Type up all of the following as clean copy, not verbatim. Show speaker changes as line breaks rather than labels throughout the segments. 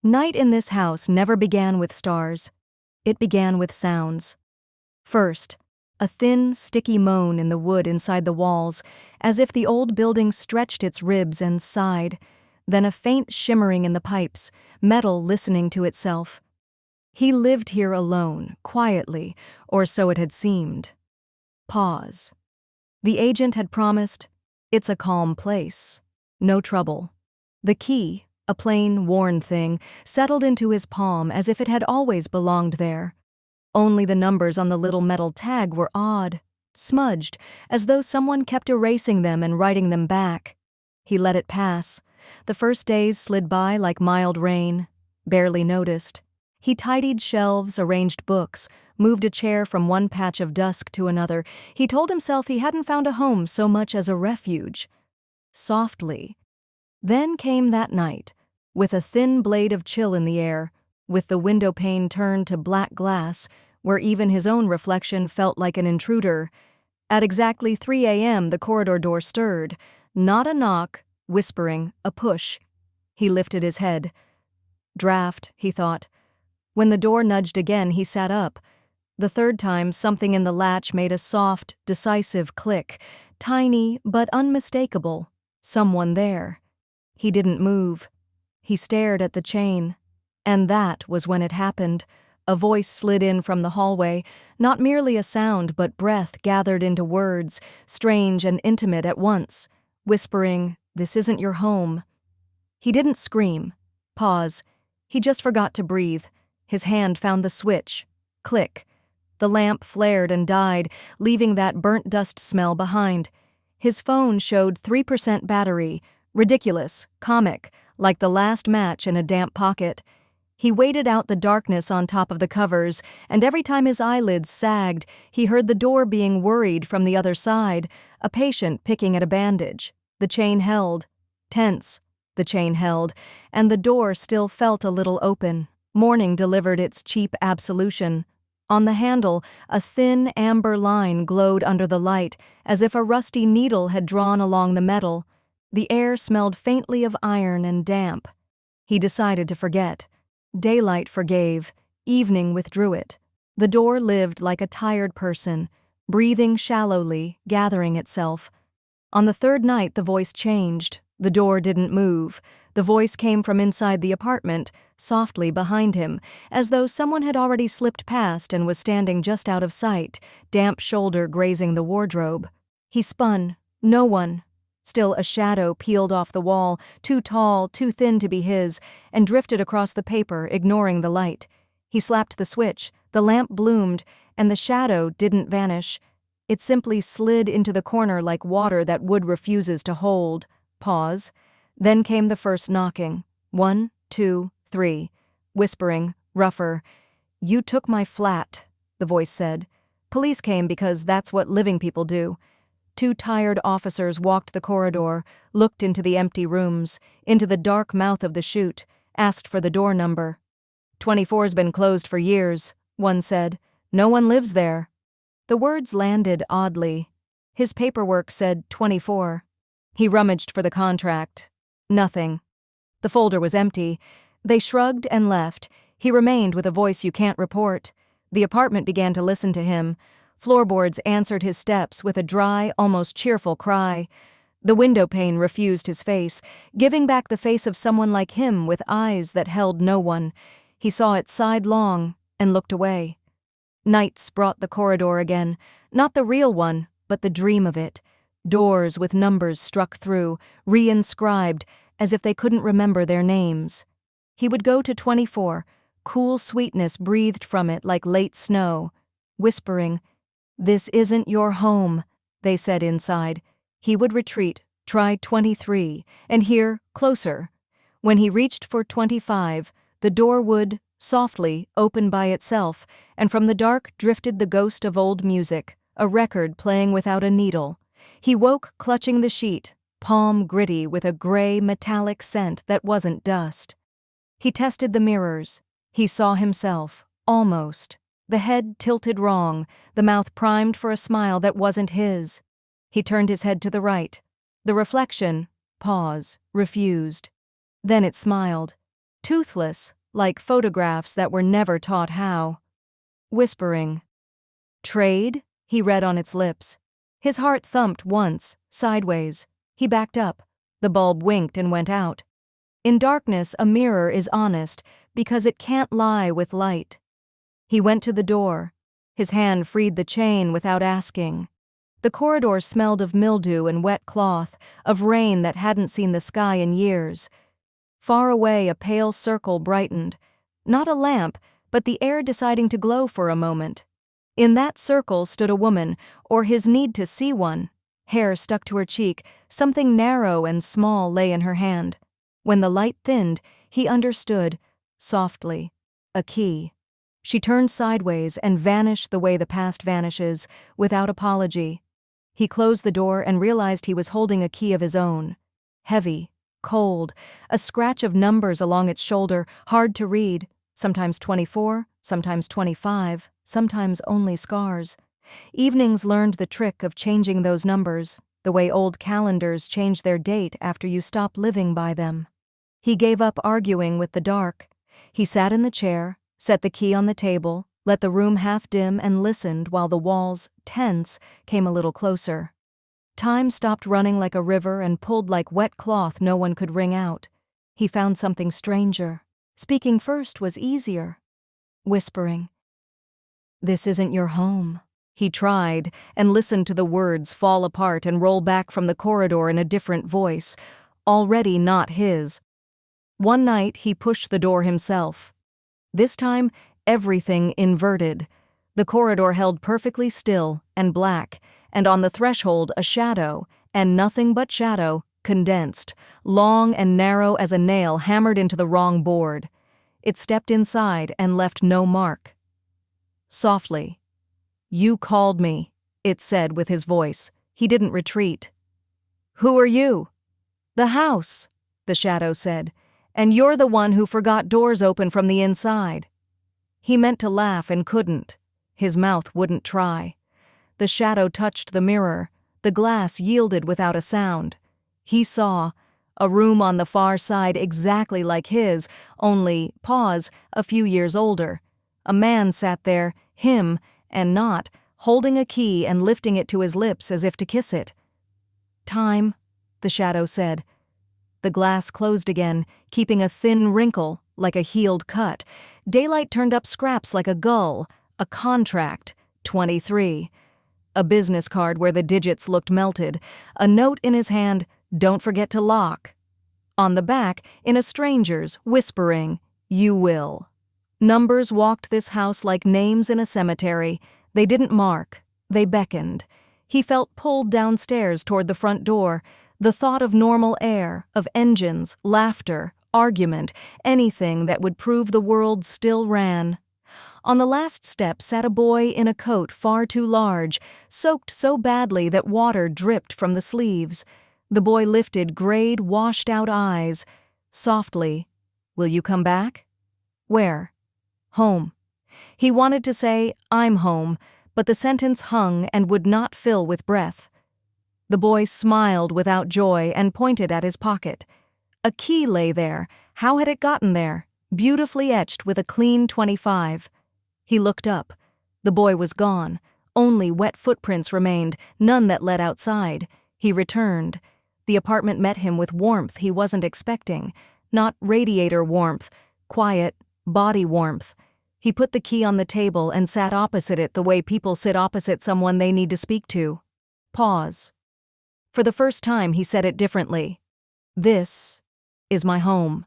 Night in this house never began with stars. It began with sounds. First, a thin, sticky moan in the wood inside the walls, as if the old building stretched its ribs and sighed. Then a faint shimmering in the pipes, metal listening to itself. He lived here alone, quietly, or so it had seemed. Pause. The agent had promised, "It's a calm place. No trouble." The key, a plain, worn thing, settled into his palm as if it had always belonged there. Only the numbers on the little metal tag were odd, smudged, as though someone kept erasing them and writing them back. He let it pass. The first days slid by like mild rain, barely noticed. He tidied shelves, arranged books, moved a chair from one patch of dusk to another. He told himself he hadn't found a home so much as a refuge. Softly. Then came that night, with a thin blade of chill in the air, with the window pane turned to black glass, where even his own reflection felt like an intruder. At exactly 3 a.m. the corridor door stirred. Not a knock, whispering, a push. He lifted his head. Draft, he thought. When the door nudged again, he sat up. The third time, something in the latch made a soft, decisive click, tiny but unmistakable. Someone there. He didn't move. He stared at the chain. And that was when it happened. A voice slid in from the hallway, not merely a sound but breath gathered into words, strange and intimate at once, whispering, "This isn't your home." He didn't scream. Pause. He just forgot to breathe. His hand found the switch. Click. The lamp flared and died, leaving that burnt dust smell behind. His phone showed 3% battery. Ridiculous, comic, like the last match in a damp pocket. He waited out the darkness on top of the covers, and every time his eyelids sagged, he heard the door being worried from the other side, a patient picking at a bandage. The chain held. Tense. The chain held, and the door still felt a little open. Morning delivered its cheap absolution. On the handle, a thin amber line glowed under the light, as if a rusty needle had drawn along the metal. The air smelled faintly of iron and damp. He decided to forget. Daylight forgave. Evening withdrew it. The door lived like a tired person, breathing shallowly, gathering itself. On the third night, the voice changed. The door didn't move. The voice came from inside the apartment, softly behind him, as though someone had already slipped past and was standing just out of sight, damp shoulder grazing the wardrobe. He spun. No one. Still a shadow peeled off the wall, too tall, too thin to be his, and drifted across the paper, ignoring the light. He slapped the switch. The lamp bloomed, and the shadow didn't vanish. It simply slid into the corner like water that wood refuses to hold. Pause. Then came the first knocking. 1, 2, 3. Whispering, rougher. "You took my flat," the voice said. Police came because that's what living people do. Two tired officers walked the corridor, looked into the empty rooms, into the dark mouth of the chute, asked for the door number. 24's been closed for years, one said. No one lives there. The words landed oddly. His paperwork said 24. He rummaged for the contract. Nothing. The folder was empty. They shrugged and left. He remained with a voice you can't report. The apartment began to listen to him. Floorboards answered his steps with a dry, almost cheerful cry. The window pane refused his face, giving back the face of someone like him with eyes that held no one. He saw it sidelong and looked away. Nights brought the corridor again, not the real one, but the dream of it. Doors with numbers struck through, re-inscribed, as if they couldn't remember their names. He would go to 24, cool sweetness breathed from it like late snow. Whispering, "This isn't your home," they said inside. He would retreat, try 23, and hear, closer. When he reached for 25, the door would, softly, open by itself, and from the dark drifted the ghost of old music, a record playing without a needle. He woke clutching the sheet, palm gritty with a gray, metallic scent that wasn't dust. He tested the mirrors. He saw himself, almost. The head tilted wrong, the mouth primed for a smile that wasn't his. He turned his head to the right. The reflection, pause, refused. Then it smiled. toothless, like photographs that were never taught how. Whispering. Trade? He read on its lips. His heart thumped once, sideways. He backed up. The bulb winked and went out. In darkness, a mirror is honest because it can't lie with light. He went to the door. His hand freed the chain without asking. The corridor smelled of mildew and wet cloth, of rain that hadn't seen the sky in years. Far away, a pale circle brightened. Not a lamp, but the air deciding to glow for a moment. In that circle stood a woman, or his need to see one. Hair stuck to her cheek, something narrow and small lay in her hand. When the light thinned, he understood, softly, a key. She turned sideways and vanished the way the past vanishes, without apology. He closed the door and realized he was holding a key of his own. Heavy, cold, a scratch of numbers along its shoulder, hard to read, sometimes 24, sometimes 25, sometimes only scars. Evenings learned the trick of changing those numbers, the way old calendars change their date after you stop living by them. He gave up arguing with the dark. He sat in the chair, set the key on the table, let the room half dim and listened while the walls, tense, came a little closer. Time stopped running like a river and pulled like wet cloth no one could wring out. He found something stranger. Speaking first was easier. Whispering. This isn't your home. He tried, and listened to the words fall apart and roll back from the corridor in a different voice, already not his. One night he pushed the door himself. This time, everything inverted. The corridor held perfectly still and black, and on the threshold a shadow, and nothing but shadow, condensed, long and narrow as a nail hammered into the wrong board. It stepped inside and left no mark. Softly. You called me, it said with his voice. He didn't retreat. Who are you? The house, the shadow said, and you're the one who forgot doors open from the inside. He meant to laugh and couldn't. His mouth wouldn't try. The shadow touched the mirror. The glass yielded without a sound. He saw a room on the far side exactly like his, only, a few years older. A man sat there, him, and not, holding a key and lifting it to his lips as if to kiss it. Time, the shadow said. The glass closed again, keeping a thin wrinkle, like a healed cut. Daylight turned up scraps like a gull, a contract, 23. A business card where the digits looked melted, a note in his hand, don't forget to lock. On the back, in a stranger's, whispering, you will. Numbers walked this house like names in a cemetery. They didn't mark, they beckoned. He felt pulled downstairs toward the front door. The thought of normal air, of engines, laughter, argument, anything that would prove the world still ran. On the last step sat a boy in a coat far too large, soaked so badly that water dripped from the sleeves. The boy lifted grayed, washed-out eyes. Softly, will you come back? Where? Home. He wanted to say, I'm home, but the sentence hung and would not fill with breath. The boy smiled without joy and pointed at his pocket. A key lay there. How had it gotten there? Beautifully etched with a clean 25. He looked up. The boy was gone. Only wet footprints remained, none that led outside. He returned. The apartment met him with warmth he wasn't expecting. Not radiator warmth, quiet, body warmth. He put the key on the table and sat opposite it the way people sit opposite someone they need to speak to. Pause. For the first time he said it differently. This is my home.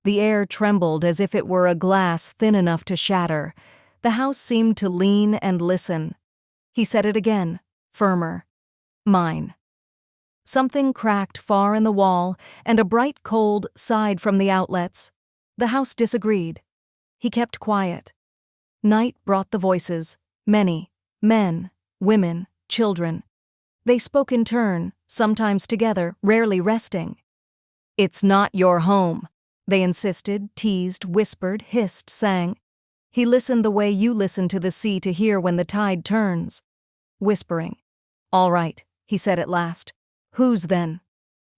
The air trembled as if it were a glass thin enough to shatter. The house seemed to lean and listen. He said it again, firmer. Mine. Something cracked far in the wall, and a bright cold sighed from the outlets. The house disagreed. He kept quiet. Night brought the voices, many, men, women, children. They spoke in turn, sometimes together, rarely resting. It's not your home, they insisted, teased, whispered, hissed, sang. He listened the way you listen to the sea to hear when the tide turns. Whispering. All right, he said at last. Whose then?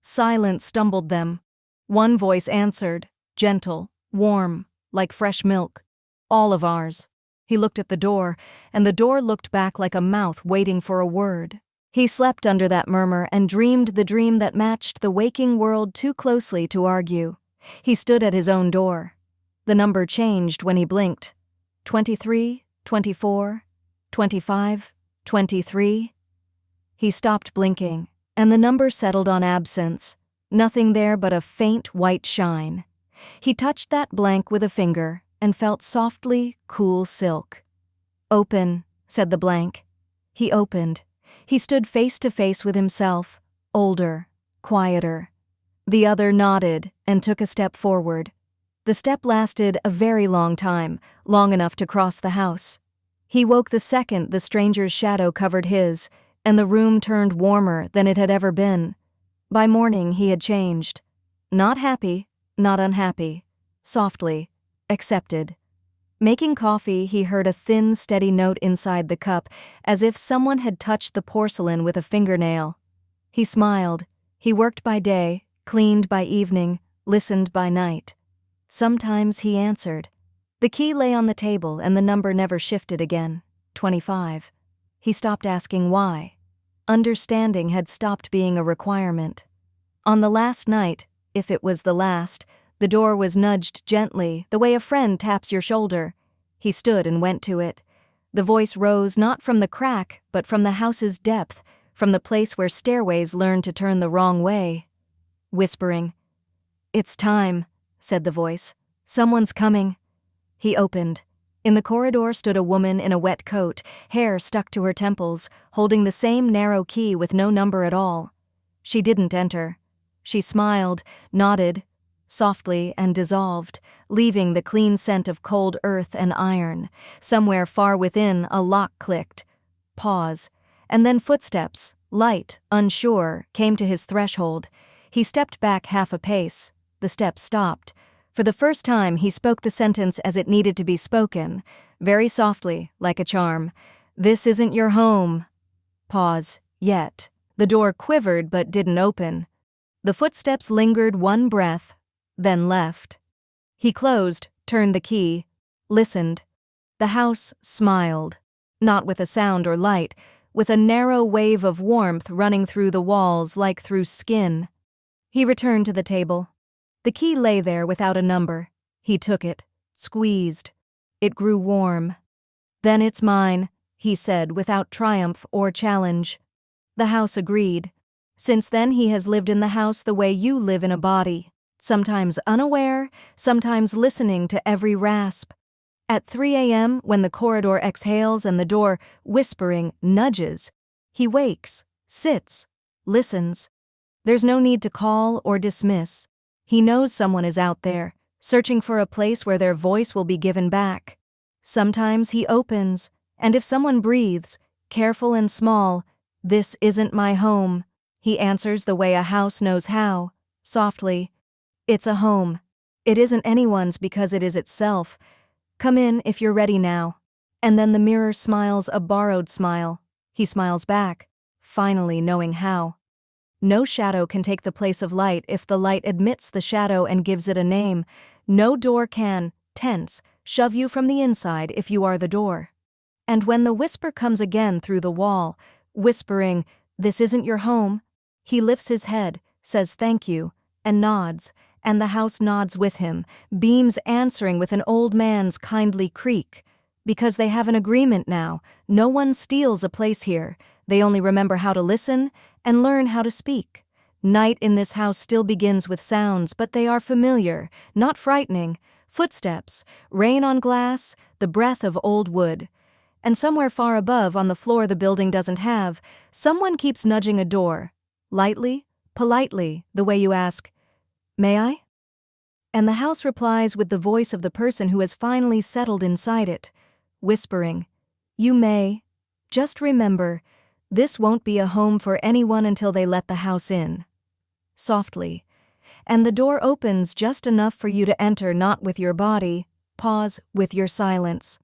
Silence stumbled them. One voice answered, gentle, warm, like fresh milk. All of ours. He looked at the door, and the door looked back like a mouth waiting for a word. He slept under that murmur and dreamed the dream that matched the waking world too closely to argue. He stood at his own door. The number changed when he blinked. 23, 24, 25, 23. He stopped blinking, and the number settled on absence. Nothing there but a faint white shine. He touched that blank with a finger and felt softly cool silk. "Open," said the blank. He opened. He stood face to face with himself, older, quieter. The other nodded and took a step forward. The step lasted a very long time, long enough to cross the house. He woke the second the stranger's shadow covered his, and the room turned warmer than it had ever been. By morning he had changed. Not happy, not unhappy. Softly, accepted. Making coffee, he heard a thin, steady note inside the cup, as if someone had touched the porcelain with a fingernail. He smiled. He worked by day, cleaned by evening, listened by night. Sometimes he answered. The key lay on the table and the number never shifted again. 25. He stopped asking why. Understanding had stopped being a requirement. On the last night, if it was the last, the door was nudged gently, the way a friend taps your shoulder. He stood and went to it. The voice rose not from the crack, but from the house's depth, from the place where stairways learn to turn the wrong way. Whispering, "It's time," said the voice. "Someone's coming." He opened. In the corridor stood a woman in a wet coat, hair stuck to her temples, holding the same narrow key with no number at all. She didn't enter. She smiled, nodded, softly, and dissolved, leaving the clean scent of cold earth and iron. Somewhere far within, a lock clicked. Pause. And then footsteps, light, unsure, came to his threshold. He stepped back half a pace. The steps stopped. For the first time, he spoke the sentence as it needed to be spoken, very softly, like a charm. "This isn't your home." Pause. Yet. The door quivered but didn't open. The footsteps lingered one breath, then left. He closed, turned the key, listened. The house smiled, not with a sound or light, with a narrow wave of warmth running through the walls like through skin. He returned to the table. The key lay there without a number. He took it, squeezed. It grew warm. "Then it's mine," he said without triumph or challenge. The house agreed. Since then he has lived in the house the way you live in a body, sometimes unaware, sometimes listening to every rasp. At 3 a.m., when the corridor exhales and the door, whispering, nudges, he wakes, sits, listens. There's no need to call or dismiss. He knows someone is out there, searching for a place where their voice will be given back. Sometimes he opens, and if someone breathes, careful and small, "This isn't my home," he answers the way a house knows how, softly. "It's a home. It isn't anyone's because it is itself. Come in if you're ready now." And then the mirror smiles a borrowed smile. He smiles back, finally knowing how. No shadow can take the place of light if the light admits the shadow and gives it a name. No door can, tense, shove you from the inside if you are the door. And when the whisper comes again through the wall, whispering, "This isn't your home," he lifts his head, says thank you, and nods, and the house nods with him, beams answering with an old man's kindly creak. Because they have an agreement now, no one steals a place here. They only remember how to listen and learn how to speak. Night in this house still begins with sounds, but they are familiar, not frightening. Footsteps, rain on glass, the breath of old wood. And somewhere far above, on the floor the building doesn't have, someone keeps nudging a door. Lightly, politely, the way you ask, "May I?" And the house replies with the voice of the person who has finally settled inside it, whispering, "You may. Just remember, this won't be a home for anyone until they let the house in." Softly. And the door opens just enough for you to enter, not with your body, pause with your silence.